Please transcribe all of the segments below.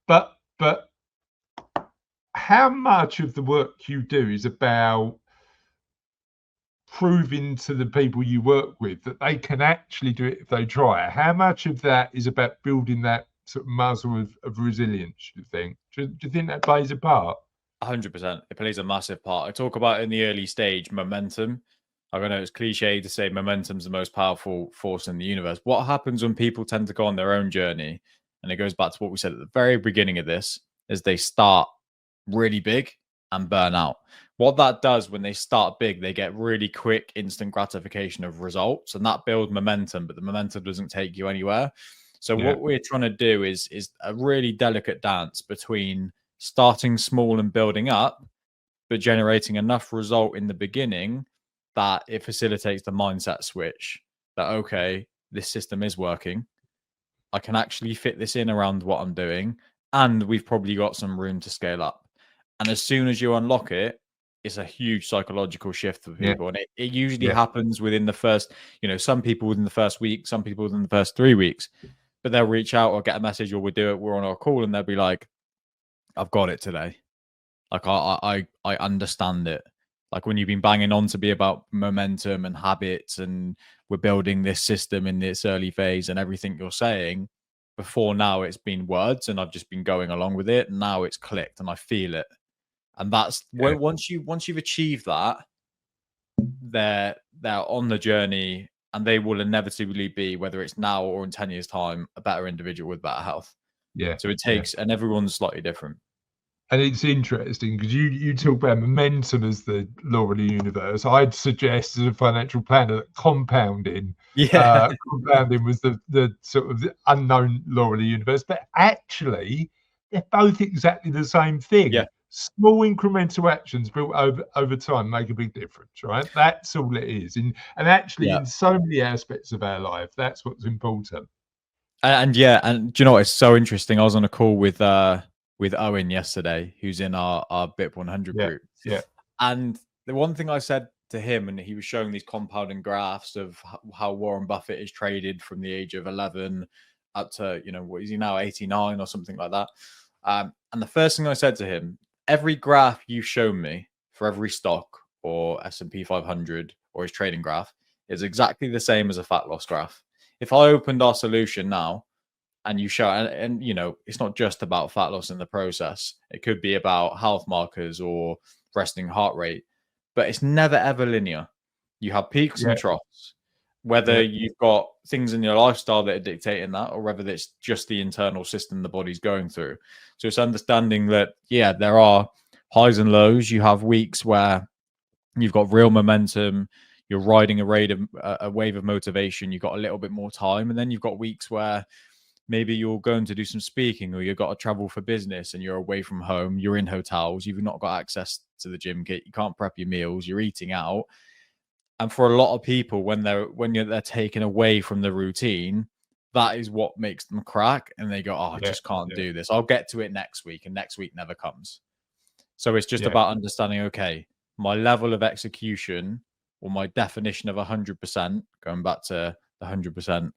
but how much of the work you do is about proving to the people you work with that they can actually do it if they try? How much of that is about building that sort of muscle of resilience, you think? Do you think that plays a part? 100%. It plays a massive part. I talk about in the early stage momentum. I know it's cliche to say momentum's the most powerful force in the universe. What happens when people tend to go on their own journey? And it goes back to what we said at the very beginning of this, is they start really big and burn out. What that does when they start big, they get really quick instant gratification of results, and that builds momentum, but the momentum doesn't take you anywhere. So what we're trying to do is a really delicate dance between starting small and building up, but generating enough result in the beginning that it facilitates the mindset switch that, okay, this system is working. I can actually fit this in around what I'm doing, and we've probably got some room to scale up. And as soon as you unlock it, it's a huge psychological shift for people. And it usually happens within the first, some people within the first week, some people within the first 3 weeks, but they'll reach out or get a message or we're on our call and they'll be like, I've got it today. Like I understand it. Like when you've been banging on to be about momentum and habits and we're building this system in this early phase and everything you're saying, before now it's been words and I've just been going along with it. Now it's clicked and I feel it. And that's once you've achieved that, they're on the journey and they will inevitably be, whether it's now or in 10 years' time, a better individual with better health. So it takes, and everyone's slightly different. And it's interesting because you talk about momentum as the law of the universe. I'd suggest as a financial planner that compounding was the sort of the unknown law of the universe. But actually, they're both exactly the same thing. Yeah. Small incremental actions built over time make a big difference, right? That's all it is. And actually, in so many aspects of our life, that's what's important. And do you know what? It's so interesting. I was on a call with Owen yesterday, who's in our BIP 100 group. And the one thing I said to him, and he was showing these compounding graphs of how Warren Buffett is traded from the age of 11 up to, what is he now, 89 or something like that. And the first thing I said to him, every graph you've shown me for every stock or S&P 500 or his trading graph is exactly the same as a fat loss graph. If I opened our solution now and you show, and it's not just about fat loss in the process. It could be about health markers or resting heart rate, but it's never ever linear. You have peaks and troughs, whether you've got things in your lifestyle that are dictating that, or whether it's just the internal system the body's going through. So it's understanding that, there are highs and lows. You have weeks where you've got real momentum. You're riding a wave of motivation. You've got a little bit more time. And then you've got weeks where maybe you're going to do some speaking or you've got to travel for business and you're away from home. You're in hotels. You've not got access to the gym kit. You can't prep your meals. You're eating out. And for a lot of people, when they're taken away from the routine, that is what makes them crack. And they go, I just can't do this. I'll get to it next week. And next week never comes. So it's just about understanding, okay, my level of execution or my definition of 100%, going back to the 100%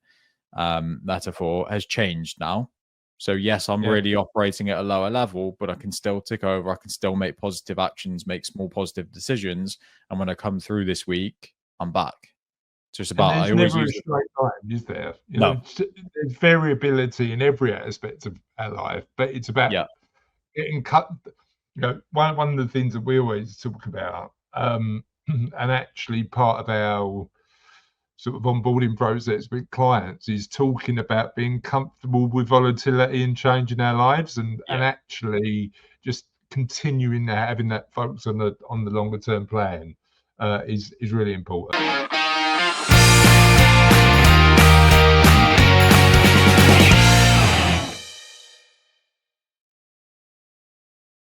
metaphor, has changed now. So yes, I'm really operating at a lower level, but I can still tick over. I can still make positive actions, make small positive decisions. And when I come through this week, I'm back. So it's about, there's never a straight line, is there? There's variability in every aspect of our life, but it's about getting cut. One of the things that we always talk about, and actually part of our sort of onboarding process with clients, is talking about being comfortable with volatility and change in our lives, and actually just continuing having that focus on the longer term plan is really important.